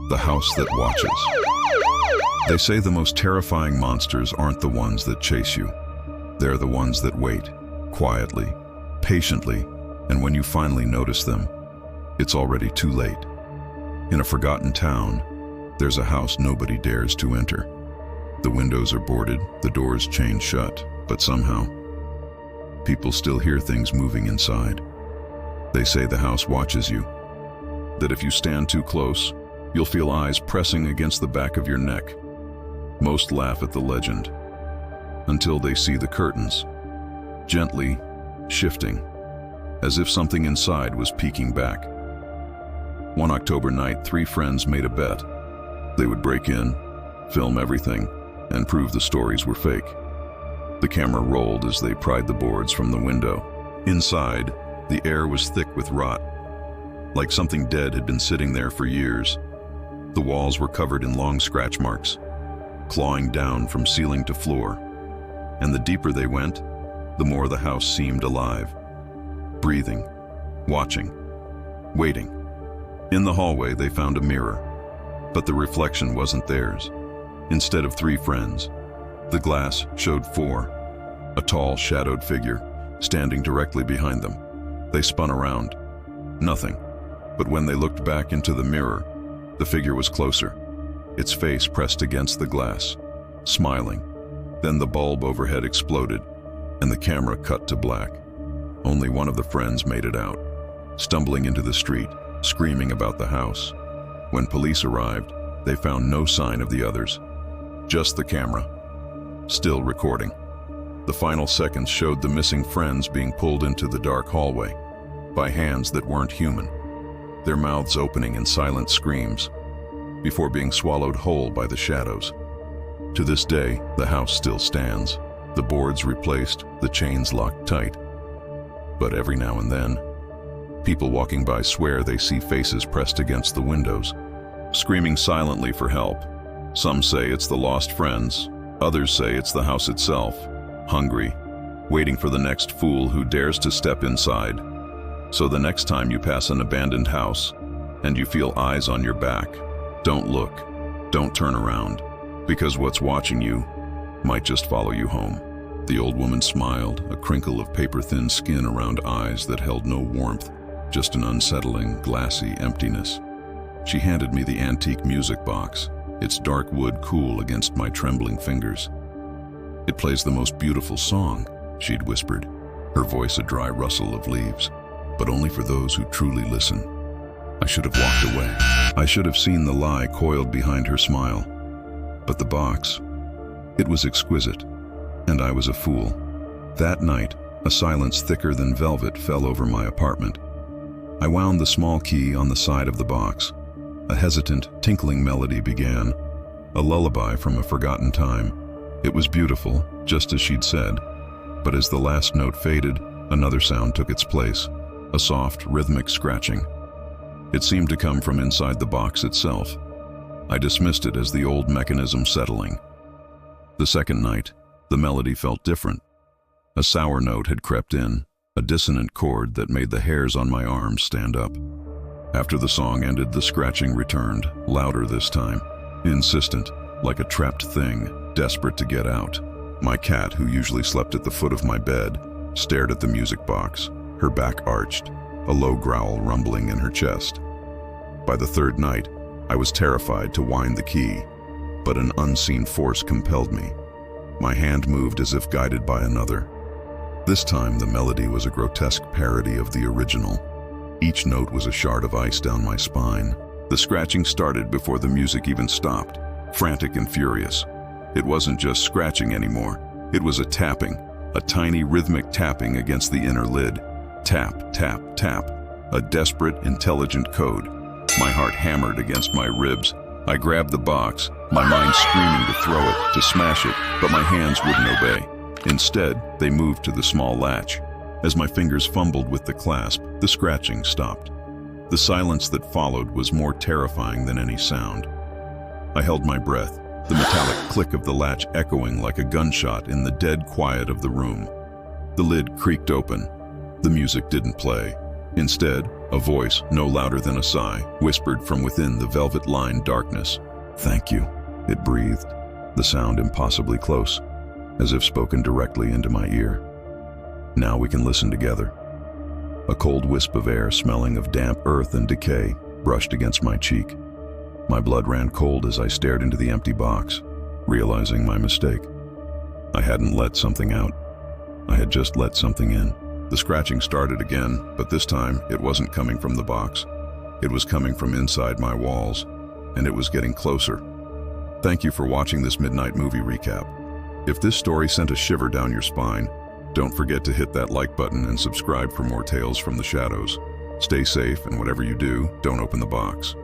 The house that watches. They say the most terrifying monsters aren't the ones that chase you. They're the ones that wait, quietly, patiently, and when you finally notice them, it's already too late. In a forgotten town, there's a house nobody dares to enter. The windows are boarded, the doors chained shut, but somehow, people still hear things moving inside. They say the house watches you, that if you stand too close, you'll feel eyes pressing against the back of your neck. Most laugh at the legend, until they see the curtains, gently shifting, as if something inside was peeking back. One October night, 3 friends made a bet. They would break in, film everything, and prove the stories were fake. The camera rolled as they pried the boards from the window. Inside, the air was thick with rot, like something dead had been sitting there for years. The walls were covered in long scratch marks, clawing down from ceiling to floor. And the deeper they went, the more the house seemed alive, breathing, watching, waiting. In the hallway, they found a mirror, but the reflection wasn't theirs. Instead of 3 friends, the glass showed 4, a tall, shadowed figure standing directly behind them. They spun around. Nothing. But when they looked back into the mirror, the figure was closer, its face pressed against the glass, smiling. Then the bulb overhead exploded, and the camera cut to black. Only one of the friends made it out, stumbling into the street, screaming about the house. When police arrived, they found no sign of the others, just the camera, still recording. The final seconds showed the missing friends being pulled into the dark hallway by hands that weren't human, their mouths opening in silent screams before being swallowed whole by the shadows. To this day, the house still stands, the boards replaced, the chains locked tight. But every now and then, people walking by swear they see faces pressed against the windows, screaming silently for help. Some say it's the lost friends, others say it's the house itself, hungry, waiting for the next fool who dares to step inside. So the next time you pass an abandoned house and you feel eyes on your back, don't look, don't turn around, because what's watching you might just follow you home. The old woman smiled, a crinkle of paper-thin skin around eyes that held no warmth, just an unsettling, glassy emptiness. She handed me the antique music box, its dark wood cool against my trembling fingers. "It plays the most beautiful song," she'd whispered, her voice a dry rustle of leaves, "but only for those who truly listen." I should have walked away. I should have seen the lie coiled behind her smile. But the box, it was exquisite, and I was a fool. That night, a silence thicker than velvet fell over my apartment. I wound the small key on the side of the box. A hesitant, tinkling melody began, a lullaby from a forgotten time. It was beautiful, just as she'd said, but as the last note faded, another sound took its place, a soft, rhythmic scratching. It seemed to come from inside the box itself. I dismissed it as the old mechanism settling. The second night, the melody felt different. A sour note had crept in, a dissonant chord that made the hairs on my arms stand up. After the song ended, the scratching returned, louder this time, insistent, like a trapped thing, desperate to get out. My cat, who usually slept at the foot of my bed, stared at the music box, her back arched, a low growl rumbling in her chest. By the third night, I was terrified to wind the key, but an unseen force compelled me. My hand moved as if guided by another. This time, the melody was a grotesque parody of the original. Each note was a shard of ice down my spine. The scratching started before the music even stopped, frantic and furious. It wasn't just scratching anymore. It was a tapping, a tiny rhythmic tapping against the inner lid. Tap, tap, tap, a desperate, intelligent code. My heart hammered against my ribs. I grabbed the box, my mind screaming to throw it, to smash it, but my hands wouldn't obey. Instead, they moved to the small latch. As my fingers fumbled with the clasp, the scratching stopped. The silence that followed was more terrifying than any sound. I held my breath, the metallic click of the latch echoing like a gunshot in the dead quiet of the room. The lid creaked open. The music didn't play. Instead, A voice, no louder than a sigh, whispered from within the velvet-lined darkness. "Thank you," it breathed, the sound impossibly close, as if spoken directly into my ear. "Now we can listen together." A cold wisp of air smelling of damp earth and decay brushed against my cheek. My blood ran cold as I stared into the empty box, realizing my mistake. I hadn't let something out. I had just let something in. The scratching started again, but this time it wasn't coming from the box. It was coming from inside my walls, and it was getting closer. Thank you for watching this Midnight Movie Recap. If this story sent a shiver down your spine, don't forget to hit that like button and subscribe for more tales from the shadows. Stay safe, and whatever you do, don't open the box.